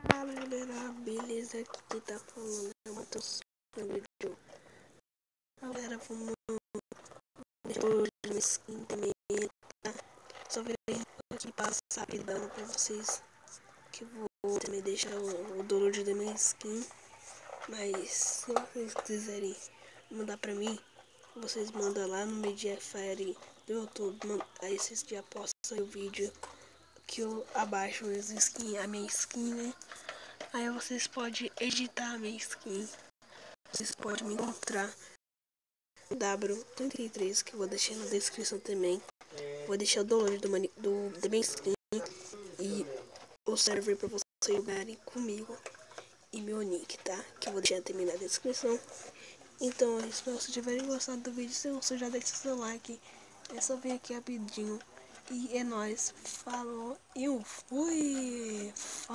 Fala galera, beleza? Aqui quem tá falando é o Matheus no vídeo. Galera, vamos hoje no skin também, tá? Só virei aqui passar rapidão pra vocês que eu vou também deixar o download da minha skin. Mas se vocês quiserem mandar pra mim, vocês mandam lá no Mediafire do YouTube. Aí vocês já postam o vídeo que eu abaixo as skin, a minha skin, né? Aí vocês podem editar a minha skin. Vocês podem me encontrar no W33, que eu vou deixar na descrição também. Vou deixar o download da minha skin e o server pra vocês jogarem comigo e meu nick, tá? Que eu vou deixar também na descrição. Então, se vocês tiverem gostado do vídeo, se você já deixa seu like, é só vir aqui rapidinho. E é nóis, falou e eu fui!